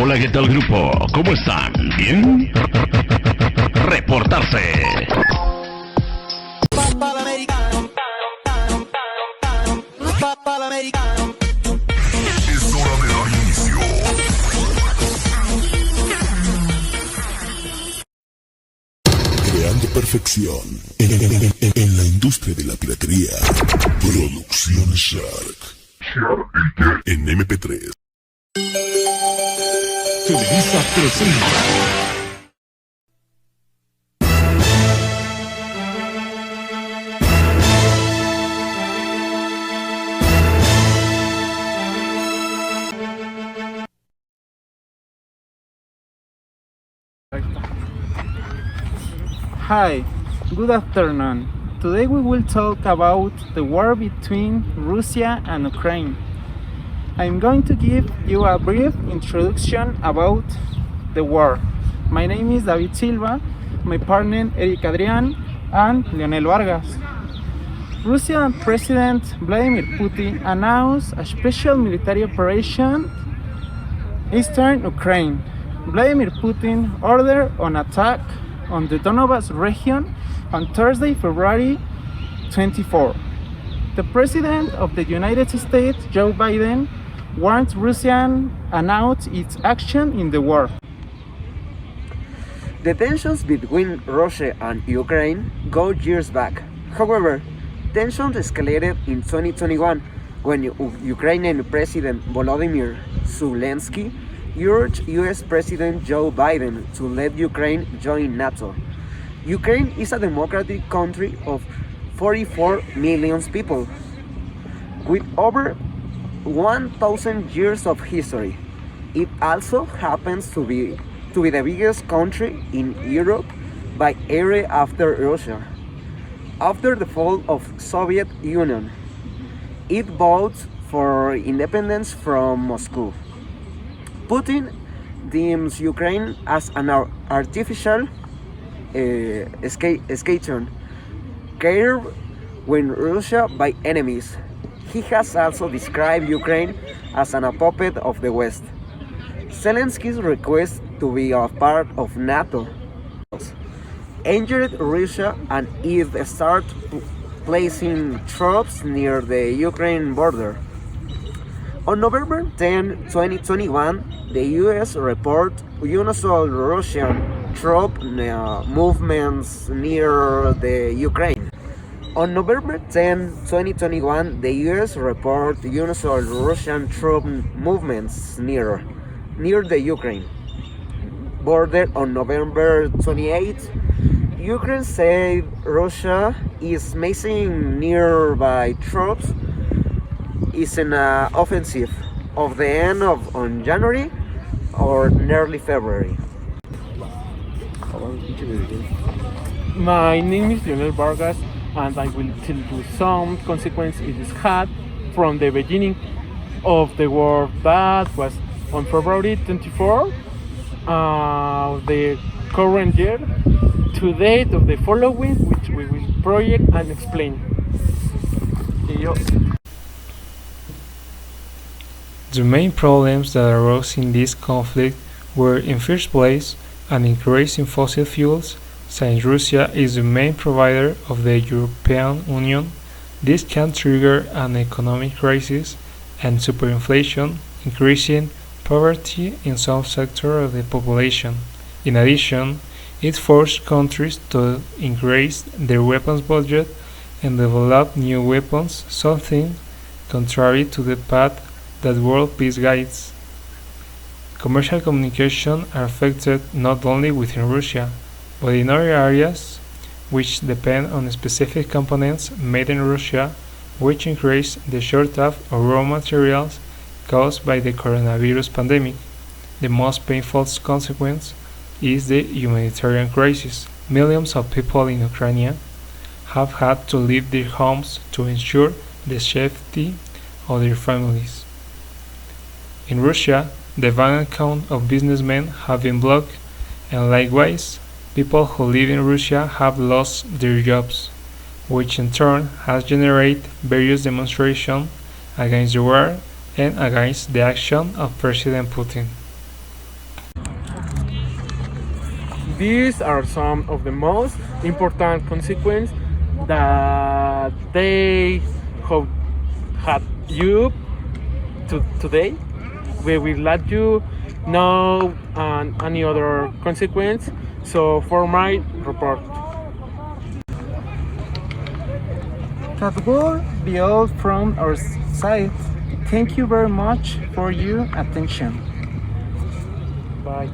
Hola, ¿qué tal grupo? ¿Cómo están? ¿Bien? Reportarse. Es hora de dar inicio. Creando perfección en la industria de la piratería. Producciones Shark. En MP3. Televisa presenta. Hi, good afternoon. Today we will talk about the war between Russia and Ukraine. I'm going to give you a brief introduction about the war. My name is David Silva, my partner Eric Adrian, and Leonel Vargas. Russian President Vladimir Putin announced a special military operation in eastern Ukraine. Vladimir Putin ordered an attack on the Donbas region on Thursday, February 24. The President of the United States, Joe Biden, warned Russia announced its action in the war. The tensions between Russia and Ukraine go years back. However, tensions escalated in 2021 when Ukrainian President Volodymyr Zelensky urged US President Joe Biden to let Ukraine join NATO. Ukraine is a democratic country of 44 million people with over 1,000 years of history. It also happens to be the biggest country in Europe by area after Russia. After the fall of Soviet Union, it votes for independence from Moscow. Putin deems Ukraine as an artificial escape carved when Russia by enemies. He has also described Ukraine as a puppet of the West. Zelensky's request to be a part of NATO angered Russia and it started placing troops near the Ukraine border. On November 10, 2021, the US reported unusual Russian troop movements near the Ukraine. On November 10, 2021, the US reported unusual Russian troop movements near the Ukraine border. On November 28, Ukraine said Russia is massing nearby troops is an offensive of the end of on January or early February. My name is Leonel Vargas, and I will tell you some consequences it had from the beginning of the war that was on February 24, the current year, to date of the following, which we will project and explain. The main problems that arose in this conflict were, in first place, an increase in fossil fuels. Since Russia is the main provider of the European Union, this can trigger an economic crisis and superinflation, increasing poverty in some sectors of the population. In addition, it forced countries to increase their weapons budget and develop new weapons, something contrary to the path that world peace guides. Commercial communication are affected not only within Russia, but in other areas which depend on specific components made in Russia, which increase the shortage of raw materials caused by the coronavirus pandemic. The most painful consequence is the humanitarian crisis. Millions of people in Ukraine have had to leave their homes to ensure the safety of their families. In Russia, the bank account of businessmen have been blocked, and likewise, people who live in Russia have lost their jobs, which in turn has generated various demonstrations against the war and against the action of President Putin. these are some of the most important consequences that they have had you today. We will let you know any other consequence. So for my report. That will be all from our side. Thank you very much for your attention. Bye.